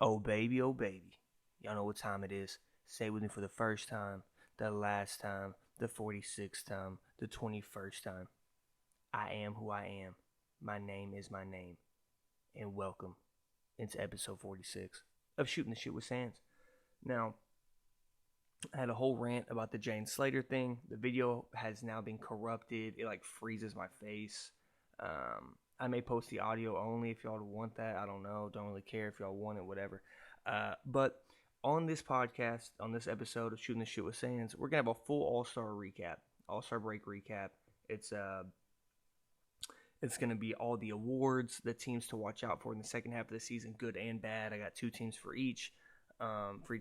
Oh baby. Y'all know what time it is. Say it with me for the first time, the last time, the 46th time, the 21st time. I am who I am. My name is my name. And welcome into episode 46 of Shooting the Shit with Sands. Now, I had a whole rant about the Jane Slater thing. The video has now been corrupted. It freezes my face. I may post the audio only if y'all want that. I don't know. Don't really care if y'all want it, whatever. But on this podcast, on this episode of Shooting the Shit with Sands, we're gonna have a full All-Star recap, All-Star break recap. It's gonna be all the awards, the teams to watch out for in the second half of the season, good and bad. I got two teams for each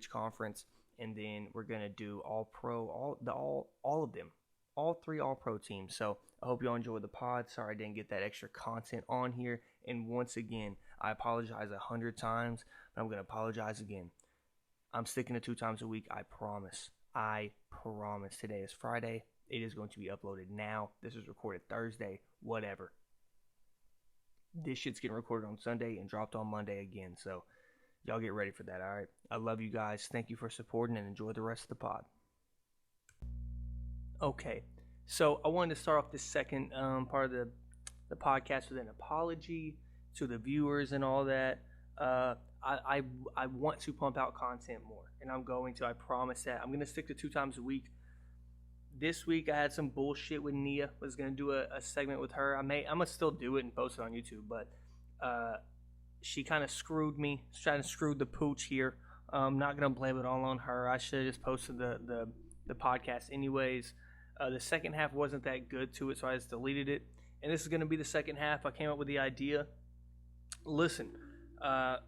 conference, and then we're gonna do all pro, all of them, all three all pro teams. So I hope y'all enjoyed the pod. Sorry I didn't get that extra content on here. And once again, I apologize 100 times, but I'm gonna apologize again. I'm sticking to 2 times a week. I promise. I promise. Today is Friday. It is going to be uploaded now. This is recorded Thursday. Whatever. This shit's getting recorded on Sunday and dropped on Monday again. So y'all get ready for that, all right? I love you guys. Thank you for supporting and enjoy the rest of the pod. Okay, so I wanted to start off this second part of the podcast with an apology to the viewers and all that. I want to pump out content more, and I'm going to. I promise that. I'm going to stick to 2 times a week. This week I had some bullshit with Nia. Was going to do a segment with her. I'm going to still do it and post it on YouTube, but she kind of screwed me. She's trying to screw the pooch here. I'm not going to blame it all on her. I should have just posted the podcast anyways. The second half wasn't that good to it, so I just deleted it. And this is going to be the second half. I came up with the idea. Listen, might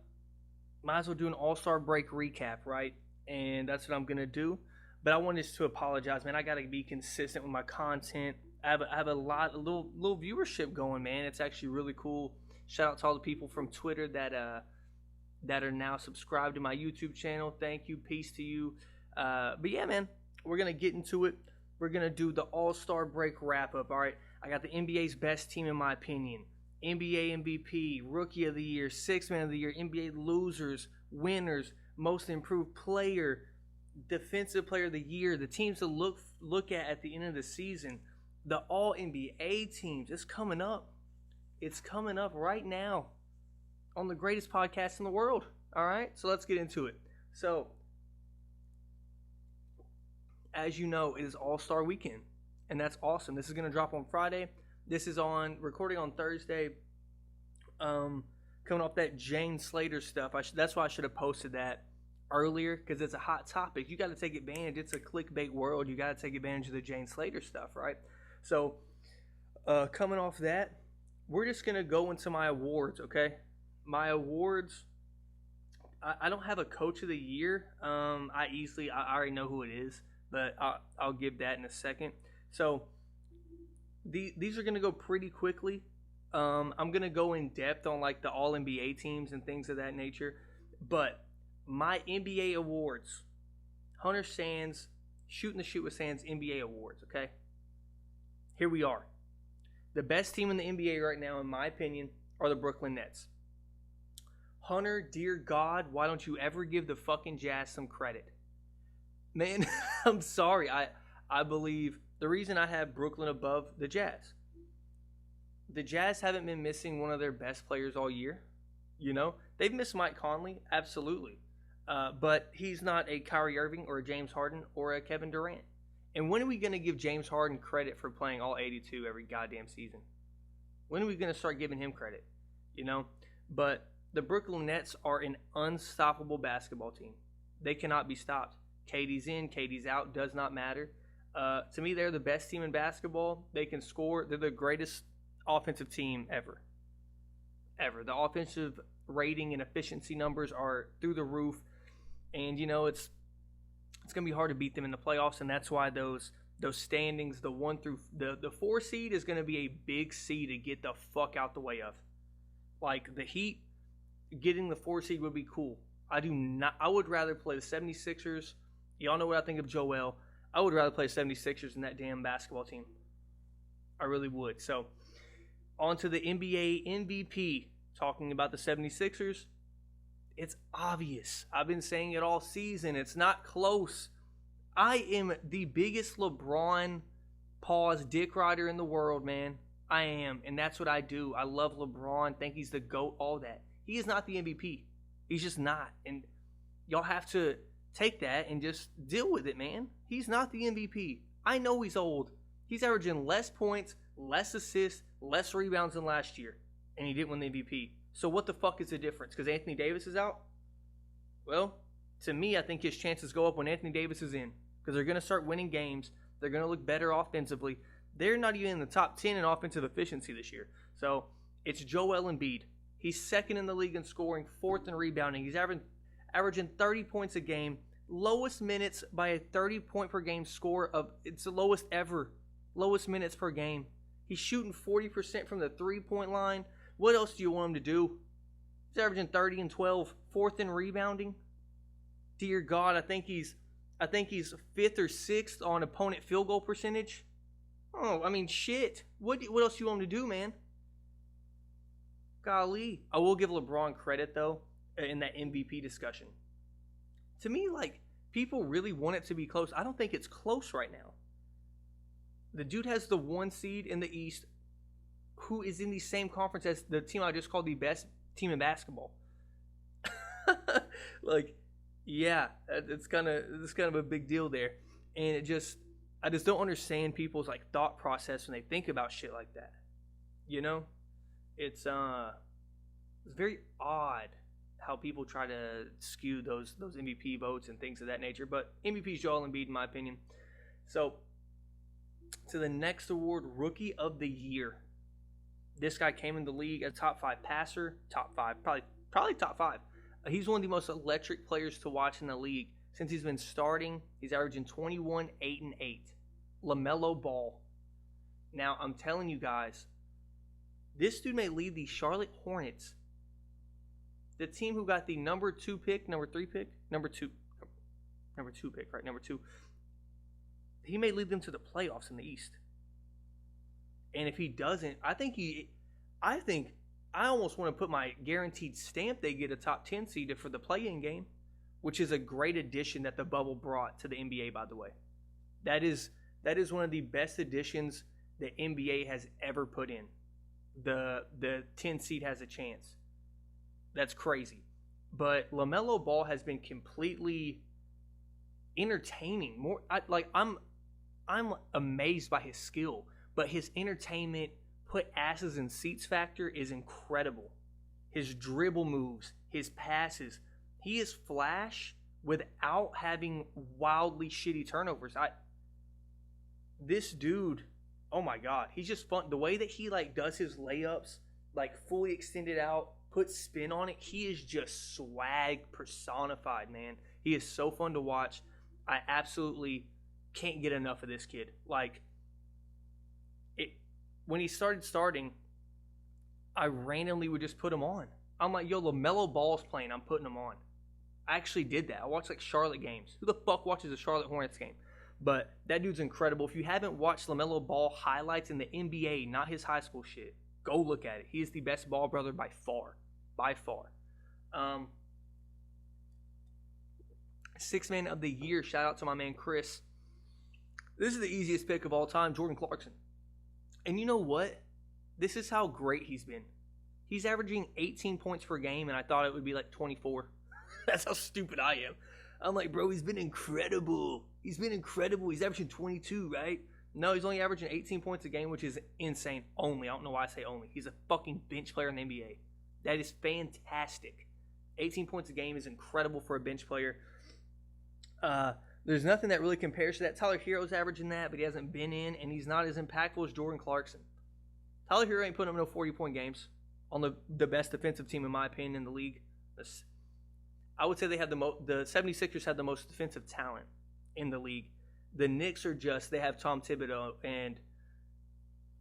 as well do an All-Star break recap, right? And that's what I'm going to do. But I wanted to apologize, man. I got to be consistent with my content. I have a little viewership going, man. It's actually really cool. Shout out to all the people from Twitter that are now subscribed to my YouTube channel. Thank you. Peace to you. But yeah, man, we're going to get into it. We're going to do the All-Star break wrap-up, all right? I got the NBA's best team, in my opinion. NBA MVP, Rookie of the Year, Sixth Man of the Year, NBA losers, winners, Most Improved Player, Defensive Player of the Year, the teams to look at the end of the season, the All-NBA teams. It's coming up. It's coming up right now on the greatest podcast in the world, all right? So let's get into it. So, as you know, it is All-Star Weekend, and that's awesome. This is going to drop on Friday. This is recording on Thursday. Coming off that Jane Slater stuff. That's why I should have posted that earlier, because it's a hot topic. You got to take advantage. It's a clickbait world. You got to take advantage of the Jane Slater stuff, right? So, coming off that, we're just going to go into my awards, okay? My awards, I don't have a Coach of the Year. I already know who it is, but I'll give that in a second. So, these are going to go pretty quickly. I'm going to go in depth on the All-NBA teams and things of that nature. But my NBA awards, HunterLeeSands, Shooting the Shit with Sands NBA awards, okay? Here we are. The best team in the NBA right now, in my opinion, are the Brooklyn Nets. Hunter, dear God, why don't you ever give the fucking Jazz some credit? Man, I'm sorry. I believe the reason I have Brooklyn above the Jazz. The Jazz haven't been missing one of their best players all year. You know, they've missed Mike Conley, absolutely. But he's not a Kyrie Irving or a James Harden or a Kevin Durant. And when are we going to give James Harden credit for playing all 82 every goddamn season? When are we going to start giving him credit? You know? But the Brooklyn Nets are an unstoppable basketball team. They cannot be stopped. KD's in, KD's out, does not matter. To me, they're the best team in basketball. They can score. They're the greatest offensive team ever. The offensive rating and efficiency numbers are through the roof. And, you know, it's going to be hard to beat them in the playoffs. And that's why those standings, the 1 through the 4 seed is going to be a big seed to get the fuck out the way of. Like, the Heat getting the 4 seed would be cool. I would rather play the 76ers. Y'all know what I think of Joel. I would rather play 76ers than that damn basketball team. I really would. So, on to the NBA MVP. Talking about the 76ers, It's obvious. I've been saying it all season. It's not close. I am the biggest LeBron dick rider in the world, man. I am, and that's what I do. I love LeBron, think he's the GOAT, all that. He is not the MVP. He's just not. And y'all have to take that and just deal with it, man. He's not the MVP. I know he's old. He's averaging less points, less assists, less rebounds than last year, and he didn't win the MVP. So what the fuck is the difference? Because Anthony Davis is out? Well, to me, I think his chances go up when Anthony Davis is in, because they're going to start winning games. They're going to look better offensively. They're not even in the top 10 in offensive efficiency this year. So it's Joel Embiid. He's second in the league in scoring, fourth in rebounding. He's averaging 30 points a game. Lowest minutes by a 30-point-per-game score of – it's the lowest ever. Lowest minutes per game. He's shooting 40% from the three-point line. What else do you want him to do? He's averaging 30 and 12, fourth in rebounding. Dear God, I think he's fifth or sixth on opponent field goal percentage. Oh, I mean, shit. What else do you want him to do, man? Golly. I will give LeBron credit, though, in that MVP discussion. To me, like, people really want it to be close. I don't think it's close right now. The dude has the 1 seed in the East, who is in the same conference as the team I just called the best team in basketball. Like, yeah, it's kind of a big deal there. And I just don't understand people's like thought process when they think about shit like that. You know? It's very odd how people try to skew those MVP votes and things of that nature. But MVP is Joel Embiid, in my opinion. So, to the next award, Rookie of the Year. This guy came in the league as a top 5 passer, probably top 5. He's one of the most electric players to watch in the league. Since he's been starting, he's averaging 21, 8, and 8. LaMelo Ball. Now, I'm telling you guys, this dude may lead the Charlotte Hornets, the team who got the number 2 pick, number 3 pick, number 2 pick, right? Number 2. He may lead them to the playoffs in the East. And if he doesn't, I almost want to put my guaranteed stamp they get a top 10 seed for the play-in game, which is a great addition that the bubble brought to the NBA, by the way. That is one of the best additions the NBA has ever put in. The 10 seed has a chance. That's crazy. But LaMelo Ball has been completely entertaining. I'm amazed by his skill, but his entertainment, put asses in seats factor is incredible. His dribble moves, his passes, he is flash without having wildly shitty turnovers. This dude, oh my God, he's just fun. The way that he does his layups, fully extended out, puts spin on it, he is just swag personified, man. He is so fun to watch. I absolutely can't get enough of this kid. When he starting, I randomly would just put him on. I'm like, yo, LaMelo Ball's playing, I'm putting him on. I actually did that. I watched Charlotte games. Who the fuck watches a Charlotte Hornets game? But that dude's incredible. If you haven't watched LaMelo Ball highlights in the NBA, not his high school shit, go look at it. He is the best ball brother by far. By far. 6th man of the year. Shout out to my man Chris. This is the easiest pick of all time, Jordan Clarkson. And you know what? This is how great he's been. He's averaging 18 points per game, and I thought it would be 24. That's how stupid I am. I'm like, bro, he's been incredible. He's averaging 22, right? No, he's only averaging 18 points a game, which is insane. Only. I don't know why I say only. He's a fucking bench player in the NBA. That is fantastic. 18 points a game is incredible for a bench player. There's nothing that really compares to that. Tyler Hero's averaging that, but he hasn't been in, and he's not as impactful as Jordan Clarkson. Tyler Hero ain't putting up no 40-point games on the best defensive team, in my opinion, in the league. I would say they have the 76ers have the most defensive talent in the league. The Knicks they have Tom Thibodeau, and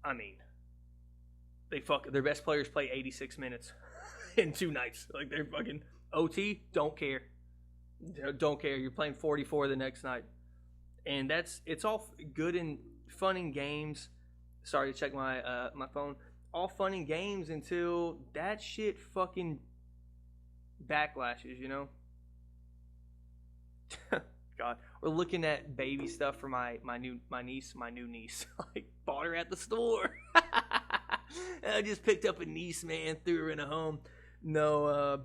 I mean, their best players play 86 minutes in 2 nights. They're fucking OT, don't care. Don't care. You're playing 44 the next night. And it's all good and fun and games. Sorry to check my phone. All fun and games until that shit fucking backlashes, God, we're looking at baby stuff for my new niece. Like, bought her at the store. I just picked up a niece, man, threw her in a home. No,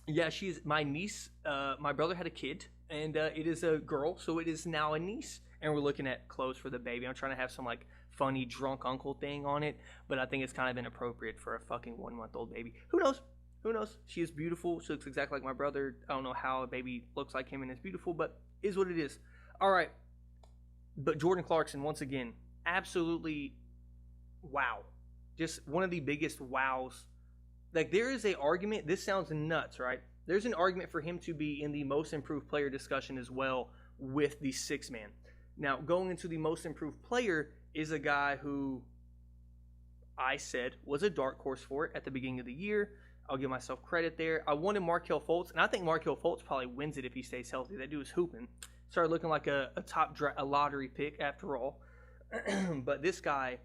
yeah, she's my niece. My brother had a kid, and it is a girl, so it is now a niece. And we're looking at clothes for the baby. I'm trying to have some like funny drunk uncle thing on it, but I think it's kind of inappropriate for a fucking 1-month-old baby. Who knows? Who knows? She is beautiful. She looks exactly like my brother. I don't know how a baby looks like him and is beautiful, but is what it is. All right. But Jordan Clarkson, once again, absolutely wow. Just one of the biggest wows. Like, there is an argument. This sounds nuts, right? There's an argument for him to be in the most improved player discussion as well with the six man. Now, going into the most improved player is a guy who I said was a dark horse for it at the beginning of the year. I'll give myself credit there. I wanted Markelle Fultz, and I think Markelle Fultz probably wins it if he stays healthy. That dude is hooping. Started looking like a lottery pick after all. But this guy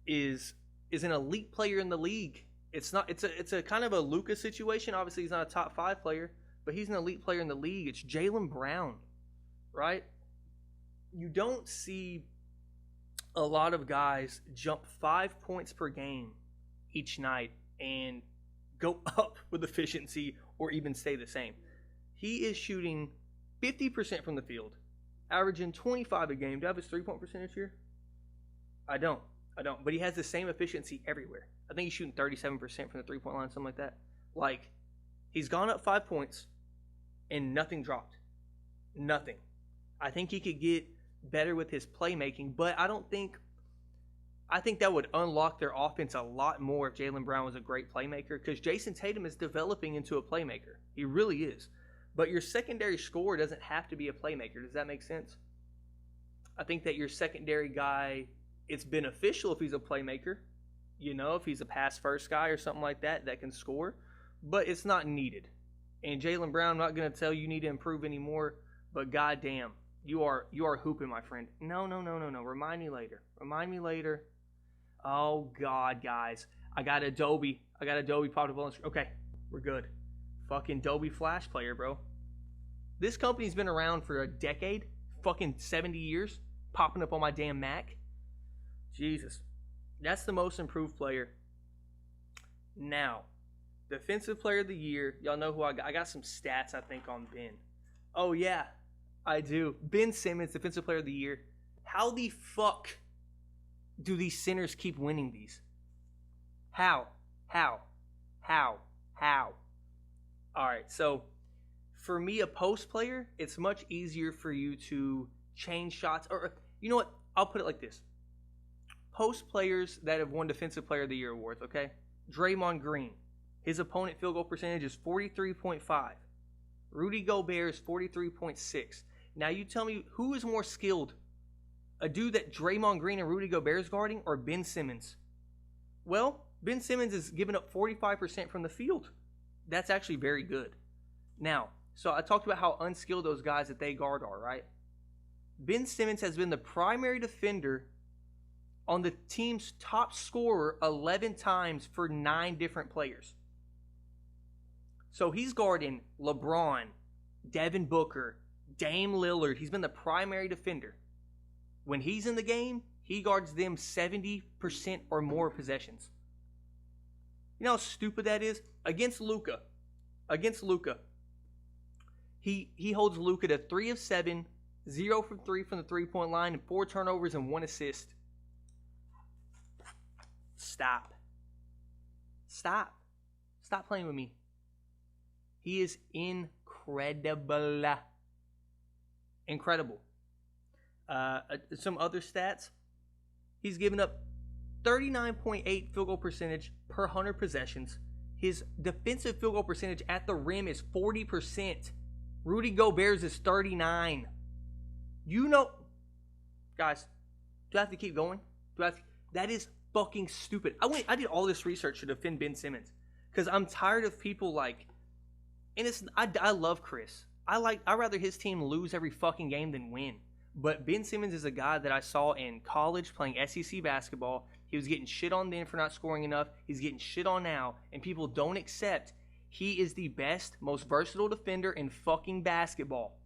is an elite player in the league. It's a kind of a Luka situation. Obviously, he's not a top 5 player, but he's an elite player in the league. It's Jaylen Brown, right? You don't see a lot of guys jump 5 points per game each night and go up with efficiency or even stay the same. He is shooting 50% from the field, averaging 25 a game. Do I have his 3-point percentage here? I don't. But he has the same efficiency everywhere. I think he's shooting 37% from the 3-point line, something like that. Like, he's gone up 5 points and nothing dropped. Nothing. I think he could get better with his playmaking, but I think that would unlock their offense a lot more if Jaylen Brown was a great playmaker, because Jason Tatum is developing into a playmaker. He really is. But your secondary scorer doesn't have to be a playmaker. Does that make sense? I think that your secondary guy, it's beneficial if he's a playmaker, if he's a pass-first guy or something like that can score, but it's not needed. And Jaylen Brown, I'm not going to tell you need to improve anymore, but goddamn, you are hooping, my friend. No. Remind me later. Oh, God, guys. I got Adobe popped up on the screen. Okay, we're good. Fucking Adobe Flash player, bro. This company's been around for a decade. Fucking 70 years. Popping up on my damn Mac. Jesus. That's the most improved player. Now, defensive player of the year. Y'all know who I got. I got some stats, I think, on Ben. Oh, yeah. I do. Ben Simmons, defensive player of the year. How the fuck do these centers keep winning these? How? All right, so for me, a post player, it's much easier for you to change shots. Or, you know what? I'll put it like this. Post players that have won Defensive Player of the Year awards, okay? Draymond Green. His opponent field goal percentage is 43.5. Rudy Gobert is 43.6. Now you tell me, who is more skilled? A dude that Draymond Green and Rudy Gobert is guarding, or Ben Simmons? Well, Ben Simmons is giving up 45% from the field. That's actually very good. Now, so I talked about how unskilled those guys that they guard are, right? Ben Simmons has been the primary defender on the team's top scorer 11 times for 9 different players. So he's guarding LeBron, Devin Booker, Dame Lillard. He's been the primary defender. When he's in the game, he guards them 70% or more possessions. You know how stupid that is? Against Luka, he holds Luka to 3 of 7, 0 from 3 from the 3-point line, and 4 turnovers and 1 assist. Stop playing with me. He is incredible. Some other stats. He's given up 39.8 field goal percentage per 100 possessions. His defensive field goal percentage at the rim is 40%. Rudy Gobert's is 39. Guys, do I have to keep going? That is fucking stupid. I did all this research to defend Ben Simmons because I'm tired of people I love Chris. I'd rather his team lose every fucking game than win. But Ben Simmons is a guy that I saw in college playing SEC basketball. He was getting shit on then for not scoring enough. He's getting shit on now, and people don't accept He is the best, most versatile defender in fucking basketball.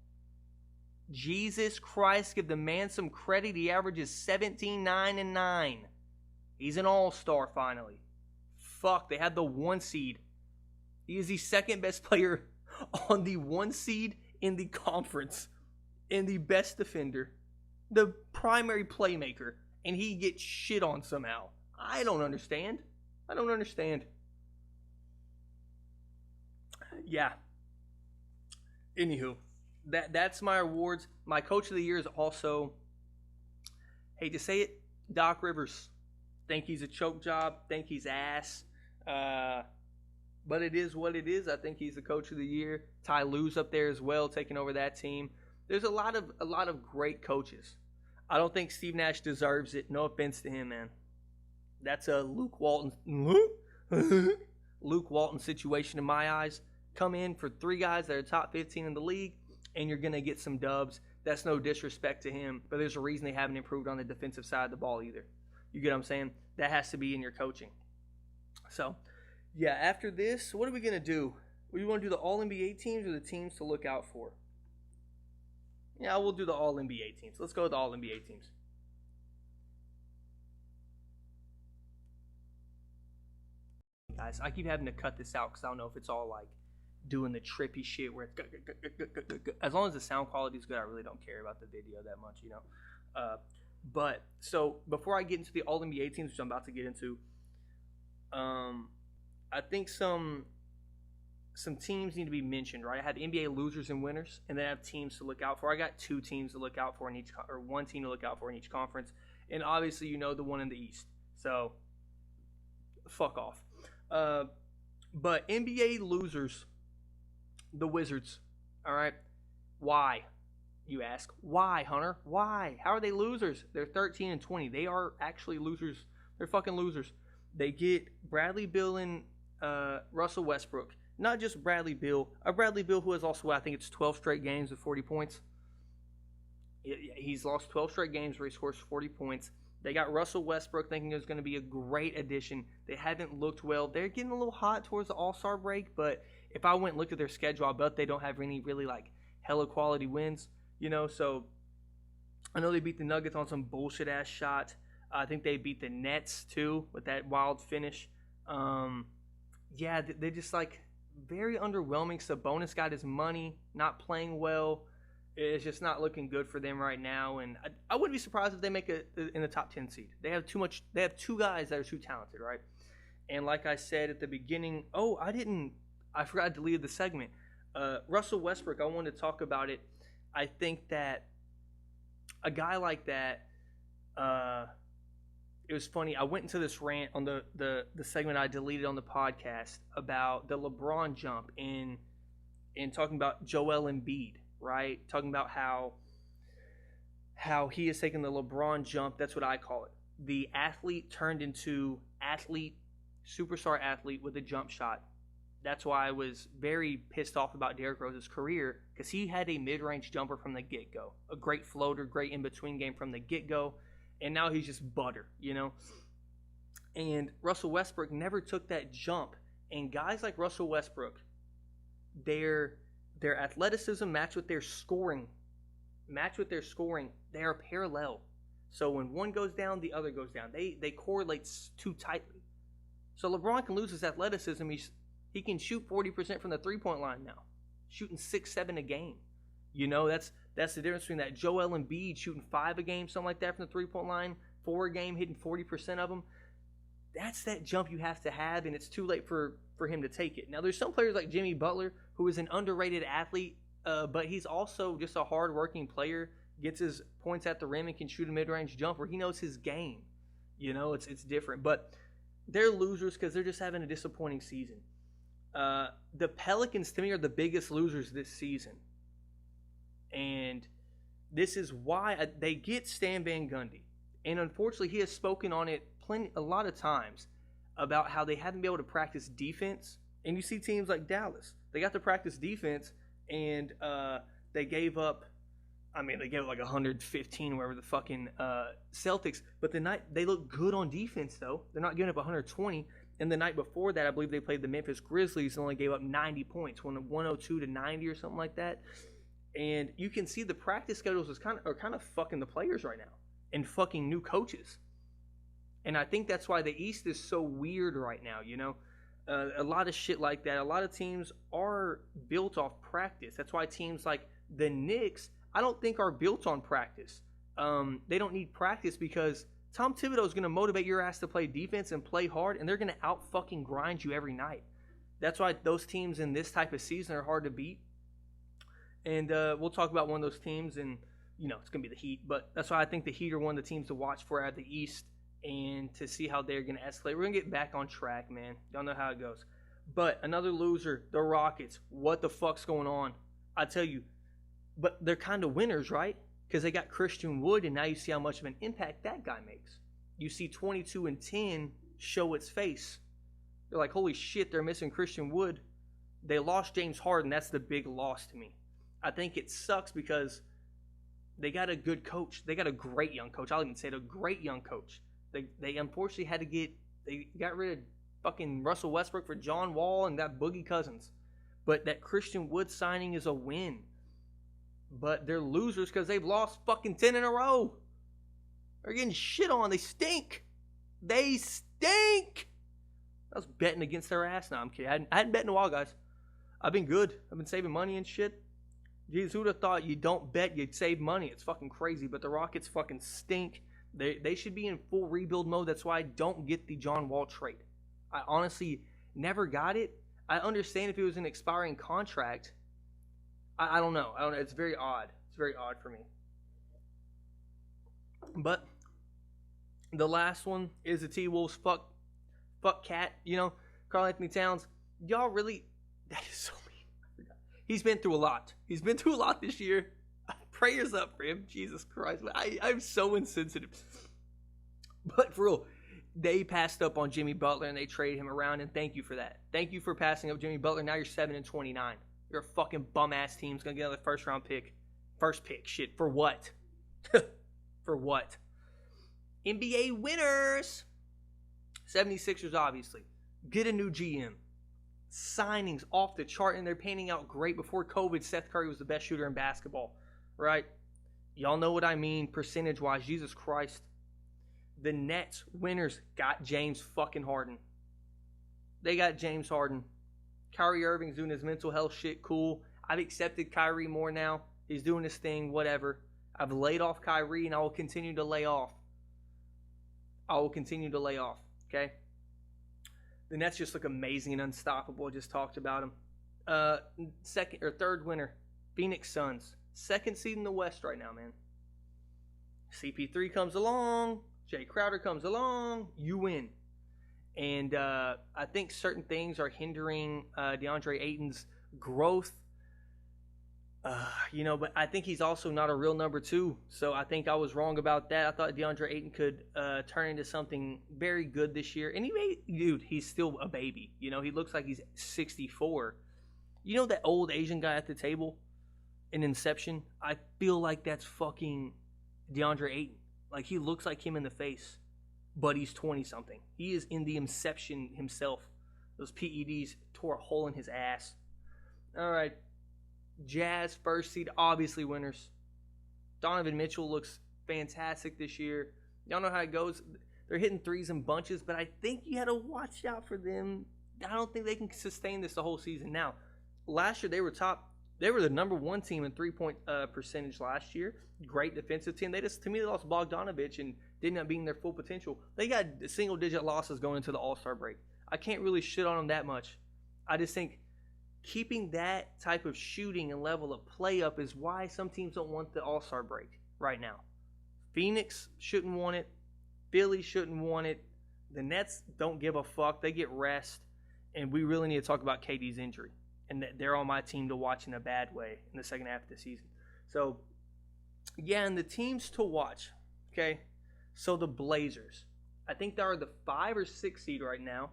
Jesus Christ, give the man some credit. He averages 17, 9, and 9. He's an all-star finally. Fuck, they had the 1 seed. He is the second best player on the 1 seed in the conference. And the best defender. The primary playmaker. And he gets shit on somehow. I don't understand. Yeah. Anywho, that's my awards. My coach of the year is also, hate to say it, Doc Rivers. Think he's a choke job. Think he's ass. But it is what it is. I think he's the coach of the year. Ty Lue's up there as well, taking over that team. There's a lot of great coaches. I don't think Steve Nash deserves it. No offense to him, man. That's a Luke Walton situation in my eyes. Come in for 3 guys that are top 15 in the league, and you're going to get some dubs. That's no disrespect to him, but there's a reason they haven't improved on the defensive side of the ball either. You get what I'm saying? That has to be in your coaching. So, yeah, after this, what are we going to do? We want to do the All-NBA teams or the teams to look out for? Yeah, we'll do the All-NBA teams. Let's go with the All-NBA teams. Guys, I keep having to cut this out because I don't know if it's all like doing the trippy shit where it's as long as the sound quality is good, I really don't care about the video that much, you know. But so before I get into the All-NBA teams, which I'm about to get into, I think some teams need to be mentioned, right? I have NBA losers and winners, and then I have teams to look out for. I got 2 teams to look out for in each, or 1 team to look out for in each conference, and obviously you know the one in the East. So fuck off. But NBA losers, the Wizards. All right, why? You ask. Why, Hunter? Why? How are they losers? They're 13 and 20. They are actually losers. They're fucking losers. They get Bradley Beal and Russell Westbrook. Not just Bradley Beal. Bradley Beal, who has also, I think it's 12 straight games with 40 points. He's lost 12 straight games where he scores 40 points. They got Russell Westbrook, thinking it was going to be a great addition. They haven't looked well. They're getting a little hot towards the All-Star break, but if I went and looked at their schedule, I bet they don't have any really like hella quality wins, you know. So I know they beat the Nuggets on some bullshit ass shot. I think they beat the Nets too with that wild finish. Yeah, they just like very underwhelming. Sabonis got his money, not playing well. It's just not looking good for them right now, and I wouldn't be surprised if they make it in the top 10 seed. They have too much. They have 2 guys that are too talented, right? And like I said at the beginning, I forgot to delete the segment. Russell Westbrook, I wanted to talk about it. I think that a guy like that, it was funny. I went into this rant on the segment I deleted on the podcast about the LeBron jump in talking about Joel Embiid. Right, talking about how he is taking the LeBron jump. That's what I call it. The athlete turned into superstar athlete with a jump shot. That's why I was very pissed off about Derrick Rose's career, because he had a mid-range jumper from the get-go, a great floater, great in-between game from the get-go, and now he's just butter, you know. And Russell Westbrook never took that jump. And guys like Russell Westbrook, their athleticism matched with their scoring. They are parallel. So when one goes down, the other goes down. They correlate too tightly. So LeBron can lose his athleticism. He can shoot 40% from the three-point line now, shooting 6-7 a game. You know, that's the difference between that Joel Embiid shooting 5 a game, something like that from the three-point line, 4 a game, hitting 40% of them. That's that jump you have to have, and it's too late for him to take it. Now, there's some players like Jimmy Butler, who is an underrated athlete, but he's also just a hard-working player, gets his points at the rim and can shoot a mid-range jumper. He knows his game. You know, it's different. But they're losers because they're just having a disappointing season. The Pelicans, to me, are the biggest losers this season. And this is why they get Stan Van Gundy. And unfortunately, he has spoken on it a lot of times about how they haven't been able to practice defense. And you see teams like Dallas. They got to practice defense, and they gave up like 115 wherever the fucking Celtics. But they look good on defense, though. They're not giving up 120. And the night before that, I believe they played the Memphis Grizzlies and only gave up 90 points, 102 to 90 or something like that. And you can see the practice schedules are kind of fucking the players right now and fucking new coaches. And I think that's why the East is so weird right now, you know? A lot of shit like that. A lot of teams are built off practice. That's why teams like the Knicks, I don't think are built on practice. They don't need practice because Tom Thibodeau is going to motivate your ass to play defense and play hard, and they're going to out-fucking grind you every night. That's why those teams in this type of season are hard to beat. And we'll talk about one of those teams, and, you know, it's going to be the Heat. But that's why I think the Heat are one of the teams to watch for out of the East and to see how they're going to escalate. We're going to get back on track, man. Y'all know how it goes. But another loser, the Rockets. What the fuck's going on? I tell you, but they're kind of winners, right? Because they got Christian Wood, and now you see how much of an impact that guy makes. You see 22 and 10 show its face. You're like, holy shit, they're missing Christian Wood. They lost James Harden. That's the big loss to me. I think it sucks because they got a good coach. They got a great young coach. I'll even say it, a great young coach. They unfortunately had to they got rid of fucking Russell Westbrook for John Wall and that Boogie Cousins. But that Christian Wood signing is a win. But they're losers because they've lost fucking 10 in a row. They're getting shit on. They stink. They stink. I was betting against their ass. No, I'm kidding. I hadn't bet in a while, guys. I've been good. I've been saving money and shit. Jeez, who'd have thought you don't bet, you'd save money? It's fucking crazy. But the Rockets fucking stink. They should be in full rebuild mode. That's why I don't get the John Wall trade. I honestly never got it. I understand if it was an expiring contract. I don't know. It's very odd. It's very odd for me. But the last one is the T-Wolves. Fuck Cat. You know, Karl-Anthony Towns. Y'all really... That is so mean. He's been through a lot. He's been through a lot this year. Prayers up for him. Jesus Christ. I'm so insensitive. But for real, they passed up on Jimmy Butler and they traded him around, and thank you for that. Thank you for passing up Jimmy Butler. Now you're 7-29. You're a fucking bum-ass team. It's going to get another first-round pick. First pick. Shit. For what? For what? NBA winners. 76ers, obviously. Get a new GM. Signings off the chart, and they're painting out great. Before COVID, Steph Curry was the best shooter in basketball. Right? Y'all know what I mean percentage-wise. Jesus Christ. The Nets winners got James fucking Harden. They got James Harden. Kyrie Irving's doing his mental health shit. Cool. I've accepted Kyrie more now. He's doing his thing. Whatever. I've laid off Kyrie, and I will continue to lay off. Okay? The Nets just look amazing and unstoppable. I just talked about them. Third winner, Phoenix Suns. Second seed in the West right now, man. CP3 comes along. Jay Crowder comes along. You win. And I think certain things are hindering DeAndre Ayton's growth. But I think he's also not a real number two. So I think I was wrong about that. I thought DeAndre Ayton could turn into something very good this year. And he's still a baby. You know, he looks like he's 64. You know that old Asian guy at the table in Inception? I feel like that's fucking DeAndre Ayton. Like, he looks like him in the face, but he's 20-something. He is in the Inception himself. Those PEDs tore a hole in his ass. All right. Jazz, first seed, obviously winners. Donovan Mitchell looks fantastic this year. Y'all know how it goes. They're hitting threes in bunches, but I think you had to watch out for them. I don't think they can sustain this the whole season. Now, last year they were the number one team in three-point percentage last year. Great defensive team. To me, they lost Bogdanovich and didn't end up being their full potential. They got single-digit losses going into the All-Star break. I can't really shit on them that much. I just think keeping that type of shooting and level of play up is why some teams don't want the All-Star break right now. Phoenix shouldn't want it. Philly shouldn't want it. The Nets don't give a fuck. They get rest. And we really need to talk about KD's injury. And they're on my team to watch in a bad way in the second half of the season. So, yeah, and the teams to watch, okay? So the Blazers. I think they are the 5 or 6 seed right now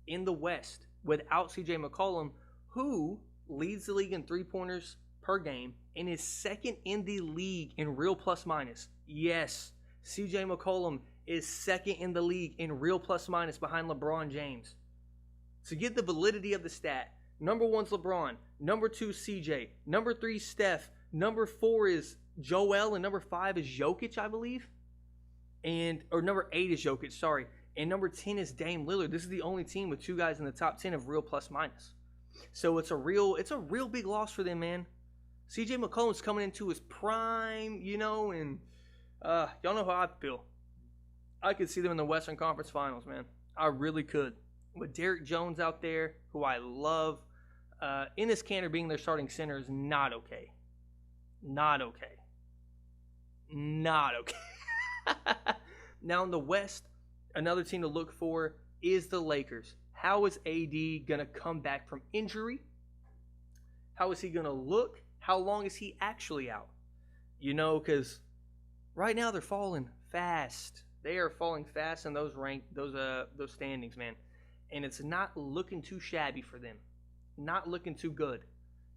in the West without C.J. McCollum, who leads the league in three-pointers per game and is second in the league in real plus-minus. Yes, C.J. McCollum is second in the league in real plus minus behind LeBron James. So get the validity of the stat. Number 1's LeBron. Number 2 CJ. Number 3 Steph. Number 4 is Joel, and number 5 is Jokic, I believe. Or number 8 is Jokic, sorry. And number 10 is Dame Lillard. This is the only team with 2 guys in the top 10 of real plus minus. So it's a real big loss for them, man. CJ McCollum's coming into his prime, and y'all know how I feel. I could see them in the Western Conference Finals, man. I really could. With Derrick Jones out there, who I love, Enes Kanter being their starting center is not okay. Not okay. Not okay. Now in the West, another team to look for is the Lakers. How is AD going to come back from injury? How is he going to look? How long is he actually out? Because right now they're falling fast. They are falling fast in those standings, man. And it's not looking too shabby for them. Not looking too good.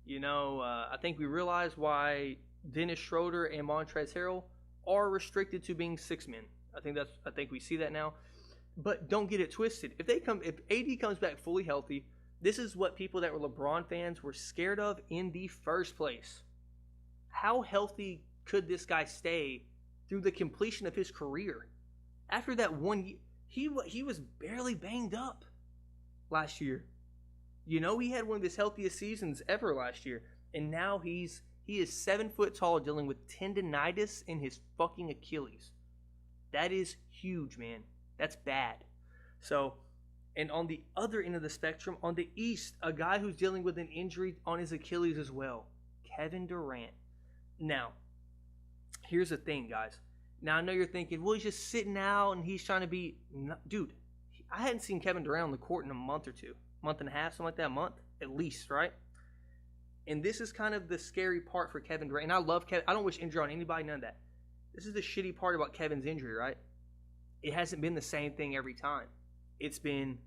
I think we realize why Dennis Schroeder and Montrezl Harrell are restricted to being 6 men. I think we see that now. But don't get it twisted. If AD comes back fully healthy, this is what people that were LeBron fans were scared of in the first place. How healthy could this guy stay through the completion of his career? After that 1 year, he was barely banged up last year. He had one of his healthiest seasons ever last year. And now he is 7 foot tall dealing with tendinitis in his fucking Achilles. That is huge, man. That's bad. So, and on the other end of the spectrum, on the East, a guy who's dealing with an injury on his Achilles as well, Kevin Durant. Now, here's the thing, guys. Now, I know you're thinking, well, he's just sitting out and he's trying to be... Dude, I hadn't seen Kevin Durant on the court in a month or two. Month and a half, something like that, a month at least, right? And this is kind of the scary part for Kevin Durant. And I love Kevin. I don't wish injury on anybody, none of that. This is the shitty part about Kevin's injury, right? It hasn't been the same thing every time. It's been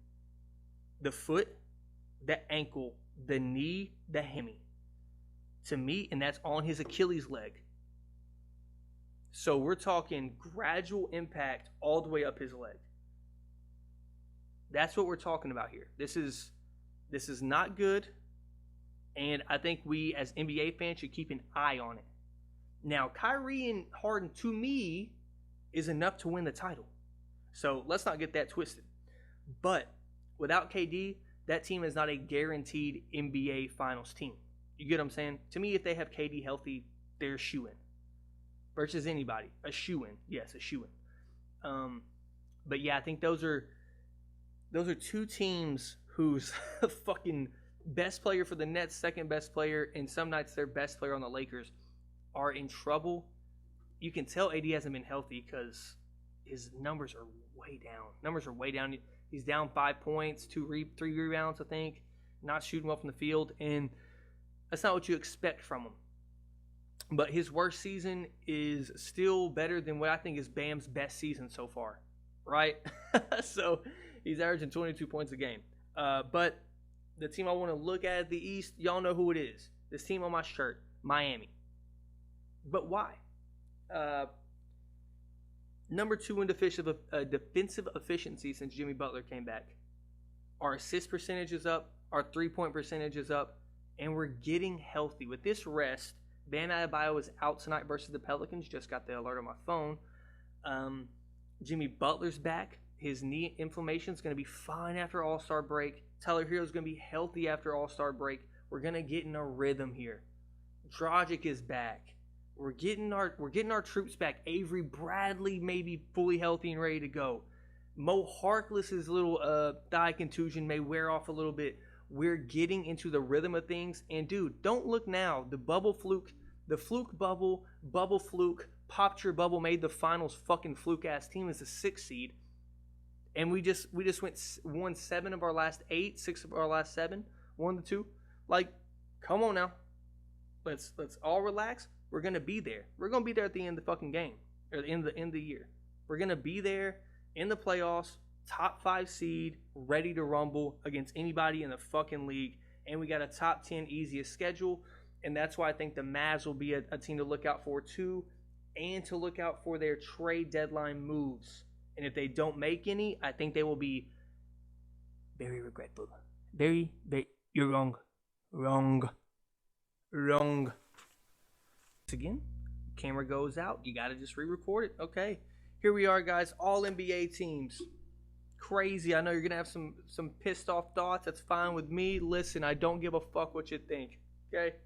the foot, the ankle, the knee, the hammy. To me, and that's on his Achilles leg. So we're talking gradual impact all the way up his leg. That's what we're talking about here. This is not good, and I think we as NBA fans should keep an eye on it. Now, Kyrie and Harden, to me, is enough to win the title. So let's not get that twisted. But without KD, that team is not a guaranteed NBA Finals team. You get what I'm saying? To me, if they have KD healthy, they're a shoo-in. Versus anybody. A shoo-in. Yes, a shoo-in. But yeah, I think those are 2 teams whose fucking best player for the Nets, second best player, and some nights their best player on the Lakers are in trouble. You can tell AD hasn't been healthy because his numbers are way down. He's down 5 points, 3 rebounds, I think. Not shooting well from the field, and that's not what you expect from him. But his worst season is still better than what I think is Bam's best season so far, right? So he's averaging 22 points a game. But the team I want to look at the East, y'all know who it is. This team on my shirt, Miami. But why? Number 2 in defensive efficiency since Jimmy Butler came back. Our assist percentage is up. Our 3-point percentage is up. And we're getting healthy. With this rest, Bam Adebayo is out tonight versus the Pelicans. Just got the alert on my phone. Jimmy Butler's back. His knee inflammation is going to be fine after All-Star break. Tyler Hero's going to be healthy after All-Star break. We're going to get in a rhythm here. Dragic is back. We're getting our troops back. Avery Bradley may be fully healthy and ready to go. Mo Harkless's little thigh contusion may wear off a little bit. We're getting into the rhythm of things. And dude, don't look now. The fluke bubble, popped your bubble, made the finals fucking fluke ass team as a 6 seed. And we just won 7 of our last 8, 6 of our last 7, 1 to 2. Like, come on now. Let's all relax. We're gonna be there. We're gonna be there at the end of the fucking game, or the end of the year. We're gonna be there in the playoffs, top 5 seed, ready to rumble against anybody in the fucking league. And we got a top 10 easiest schedule, and that's why I think the Mavs will be a team to look out for too, and to look out for their trade deadline moves. And if they don't make any, I think they will be very regretful. Very, very. You're wrong. Wrong. Wrong. Again, camera goes out. You got to just re record it. Okay. Here we are, guys. All NBA teams. Crazy. I know you're going to have some pissed off thoughts. That's fine with me. Listen, I don't give a fuck what you think. Okay?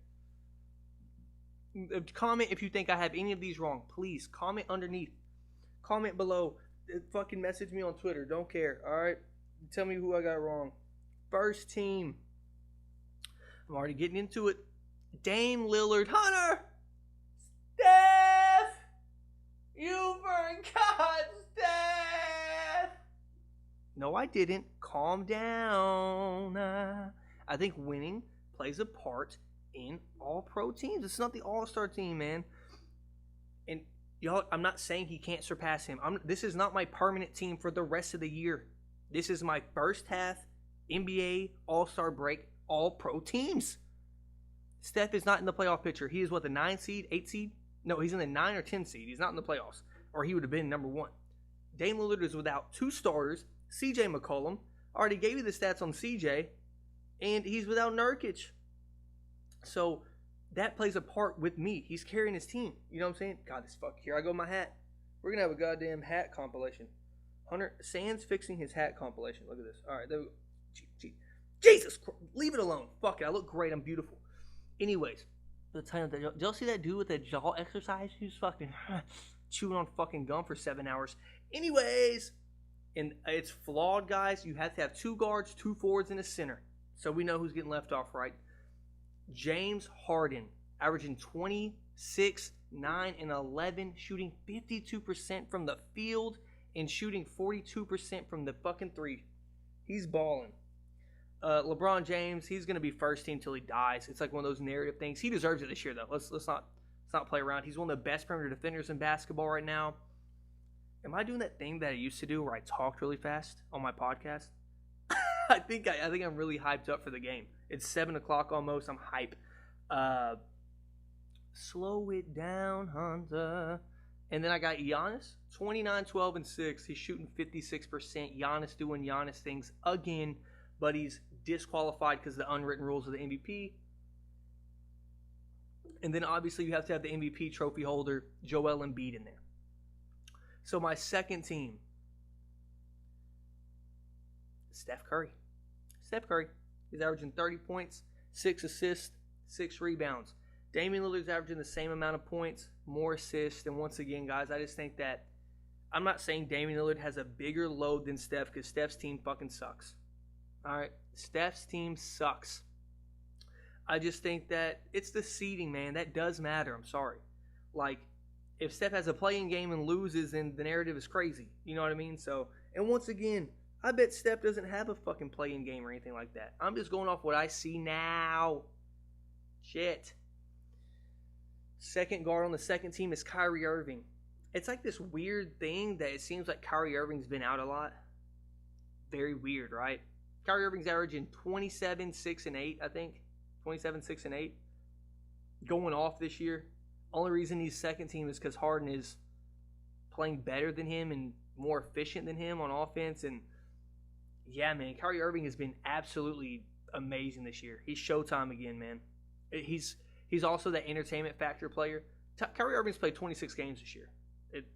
Comment if you think I have any of these wrong. Please, comment underneath. Comment below. Fucking message me on Twitter. Don't care. Alright? Tell me who I got wrong. First team. I'm already getting into it. Dame Lillard. Hunter! Steph! You forgot Steph! No, I didn't. Calm down. I think winning plays a part in all pro teams. It's not the all-star team, man. And y'all, I'm not saying he can't surpass him. This is not my permanent team for the rest of the year. This is my first half NBA all-star break all-pro teams. Steph is not in the playoff picture. He is what, the 9 seed, 8 seed? No, he's in the 9 or 10 seed. He's not in the playoffs. Or he would have been number 1. Dame Lillard is without 2 starters. CJ McCollum. I already gave you the stats on CJ. And he's without Nurkic. So that plays a part with me. He's carrying his team. You know what I'm saying? God, this fuck. Here I go with my hat. We're going to have a goddamn hat compilation. HunterLeeSands fixing his hat compilation. Look at this. All right, there we go. Jesus Christ. Leave it alone. Fuck it. I look great. I'm beautiful. Anyways, did y'all see that dude with that jaw exercise? He was fucking chewing on fucking gum for 7 hours. Anyways, and it's flawed, guys. You have to have 2 guards, 2 forwards, and a center. So we know who's getting left off, right? James Harden, averaging 26, 9, and 11, shooting 52% from the field and shooting 42% from the fucking 3. He's balling. LeBron James, he's going to be first team till he dies. It's like one of those narrative things. He deserves it this year, though. Let's not play around. He's one of the best perimeter defenders in basketball right now. Am I doing that thing that I used to do where I talked really fast on my podcast? I think I'm really hyped up for the game. It's 7 o'clock almost. I'm hype. Slow it down, Hunter. And then I got Giannis, 29, 12, and 6. He's shooting 56%. Giannis doing Giannis things again, but he's disqualified because of the unwritten rules of the MVP. And then obviously you have to have the MVP trophy holder, Joel Embiid, in there. So my second team, Steph Curry. Steph Curry. He's averaging 30 points, 6 assists, 6 rebounds. Damian Lillard's averaging the same amount of points, more assists. And once again, guys, I just think that I'm not saying Damian Lillard has a bigger load than Steph because Steph's team fucking sucks. All right? Steph's team sucks. I just think that it's the seeding, man. That does matter. I'm sorry. Like, if Steph has a play-in game and loses, then the narrative is crazy. You know what I mean? So, and once again, I bet Steph doesn't have a fucking play-in game or anything like that. I'm just going off what I see now. Shit. Second guard on the second team is Kyrie Irving. It's like this weird thing that it seems like Kyrie Irving's been out a lot. Very weird, right? Kyrie Irving's averaging 27, 6, and 8, I think. 27, 6, and 8. Going off this year. Only reason he's second team is because Harden is playing better than him and more efficient than him on offense. And yeah, man, Kyrie Irving has been absolutely amazing this year. He's Showtime again, man. He's also that entertainment factor player. Kyrie Irving's played 26 games this year.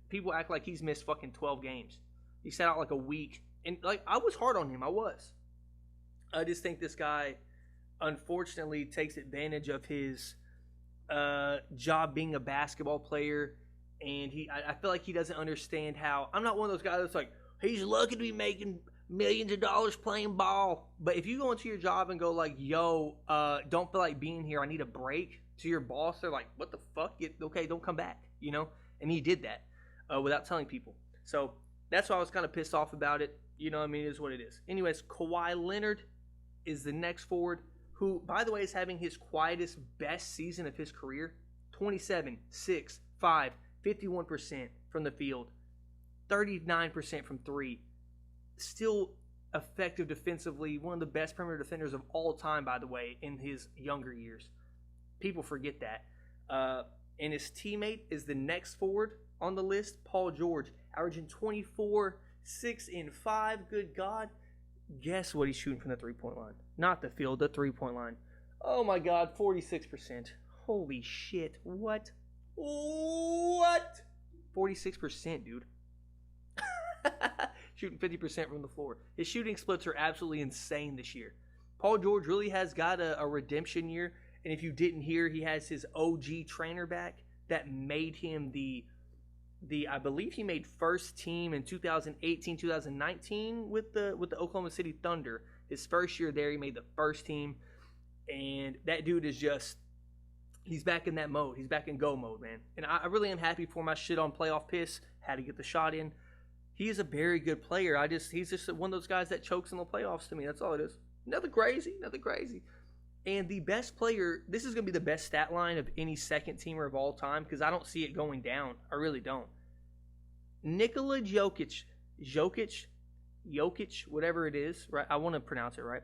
People act like he's missed fucking 12 games. He sat out like a week. And like I was hard on him. I was. I just think this guy, unfortunately, takes advantage of his job being a basketball player, and I feel like he doesn't understand how. I'm not one of those guys that's like, he's lucky to be making millions of dollars playing ball. But if you go into your job and go like, yo, don't feel like being here, I need a break, to your boss, they're like, what the fuck? Okay, don't come back, you know? And he did that without telling people. So that's why I was kind of pissed off about it. You know what I mean? It is what it is. Anyways, Kawhi Leonard is the next forward, who, by the way, is having his quietest, best season of his career. 27, 6, 5, 51% from the field, 39% from 3. Still effective defensively, one of the best perimeter defenders of all time, by the way, in his younger years. People forget that. And his teammate is the next forward on the list, Paul George, averaging 24, 6 and 5. Good God. Guess what he's shooting from the three-point line? Not the field, the three-point line. Oh my God, 46%. Holy shit. What? What? 46%, dude. Shooting 50% from the floor. His shooting splits are absolutely insane this year. Paul George really has got a redemption year. And if you didn't hear, he has his OG trainer back that made him the I believe he made first team in 2018, 2019 with the Oklahoma City Thunder. His first year there, he made the first team. And that dude is just, he's back in that mode. He's back in go mode, man. And I really am happy for my shit on playoff piss. Had to get the shot in. He is a very good player. He's just one of those guys that chokes in the playoffs to me. That's all it is. Nothing crazy. And the best player, this is going to be the best stat line of any second teamer of all time because I don't see it going down. I really don't. Nikola Jokic, whatever it is, right? I want to pronounce it right.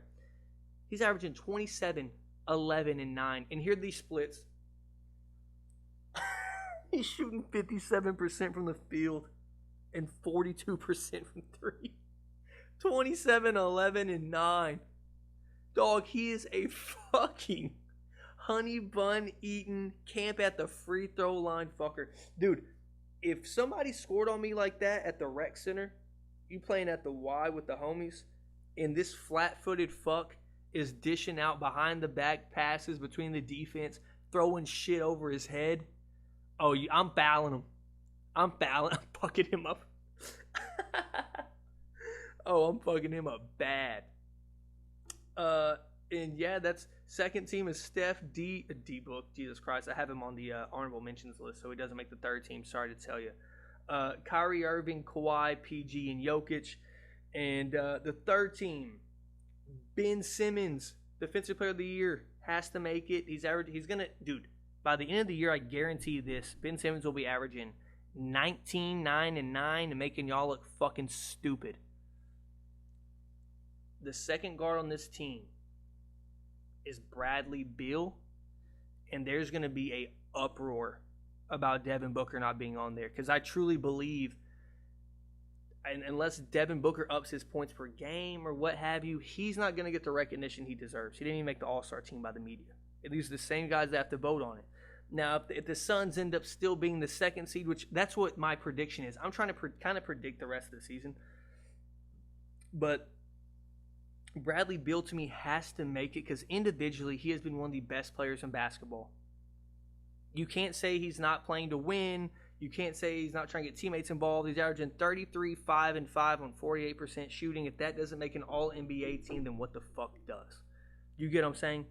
He's averaging 27, 11, and 9. And here are these splits. He's shooting 57% from the field and 42% from 3. 27, 11, and 9. Dog, he is a fucking honey bun eating, camp at the free throw line fucker. Dude, if somebody scored on me like that at the rec center, you playing at the Y with the homies, and this flat-footed fuck is dishing out behind the back passes between the defense, throwing shit over his head, oh, I'm fouling him. I'm fucking him up. Oh, I'm fucking him up bad. And yeah, that's second team is Steph D-Book. Jesus Christ, I have him on the honorable mentions list, so he doesn't make the third team. Sorry to tell you. Kyrie Irving, Kawhi, PG, and Jokic. And the third team, Ben Simmons, Defensive Player of the Year, has to make it. He's gonna, dude. By the end of the year, I guarantee this: Ben Simmons will be averaging 19, 9, and 9, and making y'all look fucking stupid. The second guard on this team is Bradley Beal, and there's going to be a uproar about Devin Booker not being on there because I truly believe, and unless Devin Booker ups his points per game or what have you, he's not going to get the recognition he deserves. He didn't even make the All-Star team by the media. These are the same guys that have to vote on it. Now, if the Suns end up still being the second seed, which that's what my prediction is, I'm trying to kind of predict the rest of the season, but Bradley Beal to me has to make it because individually he has been one of the best players in basketball. You can't say he's not playing to win. You can't say he's not trying to get teammates involved. He's averaging 33, 5, and 5 on 48% shooting. If that doesn't make an all-NBA team, then what the fuck does? You get what I'm saying?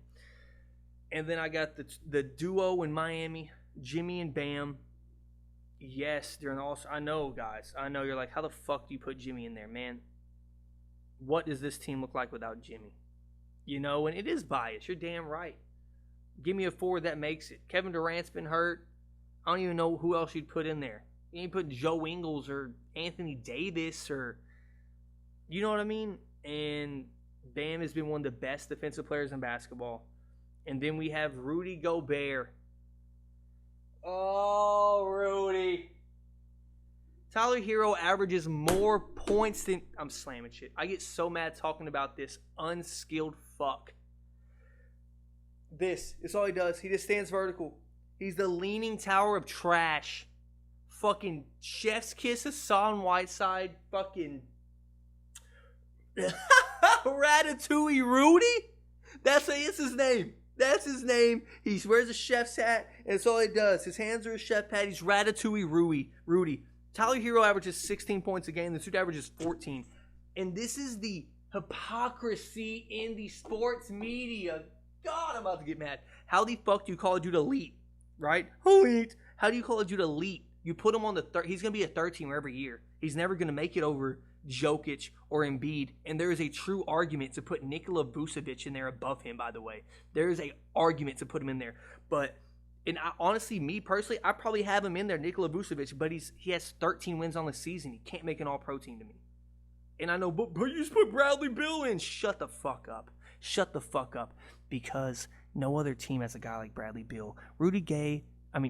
And then I got the duo in Miami, Jimmy and Bam. Yes, during the All-Star. I know, guys. I know you're like, how the fuck do you put Jimmy in there, man? What does this team look like without Jimmy? You know, and it is biased. You're damn right. Give me a forward that makes it. Kevin Durant's been hurt. I don't even know who else you'd put in there. You ain't put Joe Ingles or Anthony Davis or, you know what I mean? And Bam has been one of the best defensive players in basketball. And then we have Rudy Gobert. Oh, Rudy. Tyler Hero averages more points than... I'm slamming shit. I get so mad talking about this unskilled fuck. This is all he does. He just stands vertical. He's the leaning tower of trash. Fucking chef's kiss Hassan Whiteside. Fucking... Ratatouille Rudy? That's his name. That's his name. He wears a chef's hat, and that's all he does. His hands are a chef hat. He's Ratatouille Rudy. Tyler Hero averages 16 points a game. The suit averages 14. And this is the hypocrisy in the sports media. God, I'm about to get mad. How the fuck do you call a dude elite, right? Elite. How do you call a dude elite? You put him on the third. He's going to be a third teamer every year. He's never going to make it over Jokic or Embiid. And there is a true argument to put Nikola Vucevic in there above him, by the way. There is a argument to put him in there. But... And honestly, me personally, I probably have him in there, Nikola Vucevic, but he has 13 wins on the season. He can't make an all-pro team to me. And I know, but you just put Bradley Beal in. Shut the fuck up. Shut the fuck up. Because no other team has a guy like Bradley Beal. Rudy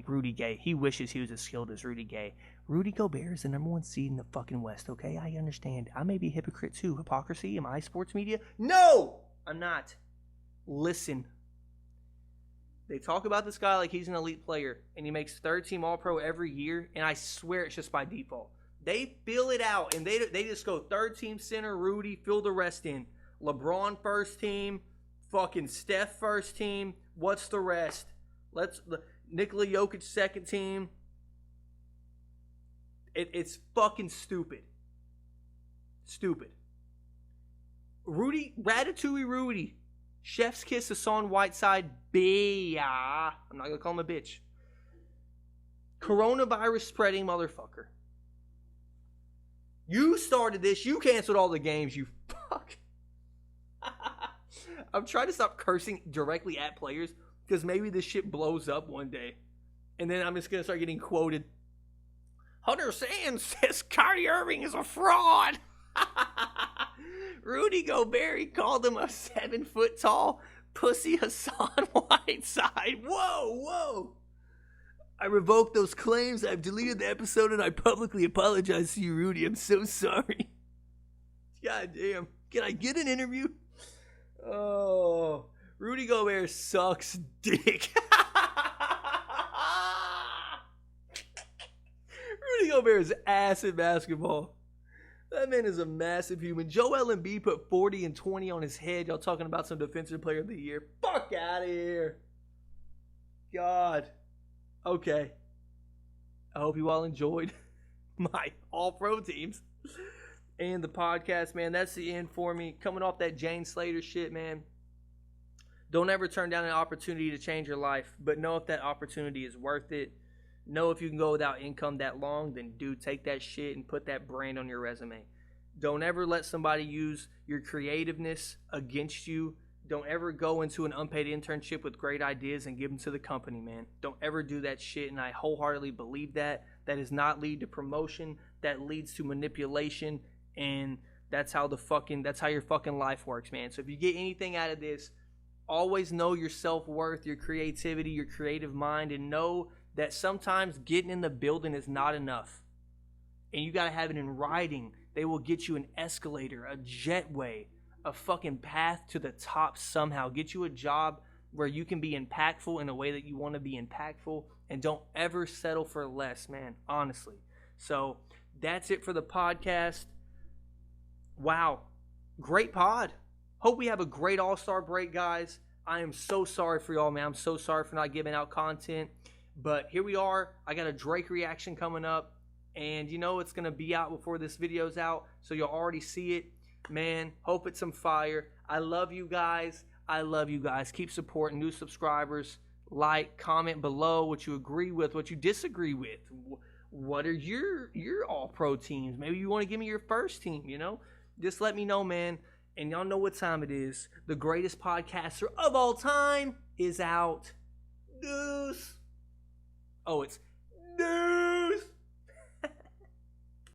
Rudy Gay. He wishes he was as skilled as Rudy Gay. Rudy Gobert is the number 1 seed in the fucking West, okay? I understand. I may be a hypocrite too. Hypocrisy? Am I sports media? No! I'm not. Listen. They talk about this guy like he's an elite player, and he makes third-team All-Pro every year, and I swear it's just by default. They fill it out, and they just go third-team center, Rudy, fill the rest in. LeBron first team, fucking Steph first team. What's the rest? Nikola Jokic second team. It's fucking stupid. Stupid. Ratatouille Rudy. Chef's kiss Hassan Whiteside. I'm not going to call him a bitch. Coronavirus spreading motherfucker. You started this. You canceled all the games, you fuck. I'm trying to stop cursing directly at players because maybe this shit blows up one day. And then I'm just going to start getting quoted. HunterLeeSands says Kyrie Irving is a fraud. Rudy Gobert called him a 7-foot tall pussy Hassan Whiteside. Whoa. I revoked those claims. I've deleted the episode and I publicly apologize to you, Rudy. I'm so sorry. God damn. Can I get an interview? Oh, Rudy Gobert sucks dick. Rudy Gobert is ass at basketball. That man is a massive human. Joel Embiid put 40 and 20 on his head. Y'all talking about some defensive player of the year. Fuck out of here. God. Okay. I hope you all enjoyed my all-pro teams and the podcast, man. That's the end for me. Coming off that Jane Slater shit, man. Don't ever turn down an opportunity to change your life, but know if that opportunity is worth it. Know if you can go without income that long, then dude, take that shit and put that brand on your resume. Don't ever let somebody use your creativeness against you. Don't ever go into an unpaid internship with great ideas and give them to the company, man. Don't ever do that shit, and I wholeheartedly believe that. That does not lead to promotion. That leads to manipulation, and that's how your fucking life works, man. So if you get anything out of this, always know your self-worth, your creativity, your creative mind, and know that sometimes getting in the building is not enough. And you got to have it in writing. They will get you an escalator, a jetway, a fucking path to the top somehow. Get you a job where you can be impactful in a way that you want to be impactful. And don't ever settle for less, man. Honestly. So that's it for the podcast. Wow. Great pod. Hope we have a great All-Star break, guys. I am so sorry for y'all, man. I'm so sorry for not giving out content. But here we are. I got a Drake reaction coming up. And you know it's going to be out before this video's out. So you'll already see it. Man, hope it's some fire. I love you guys. Keep supporting new subscribers. Like, comment below what you agree with, what you disagree with. What are your all-pro teams? Maybe you want to give me your first team, you know? Just let me know, man. And y'all know what time it is. The greatest podcaster of all time is out. Deuce. Oh, it's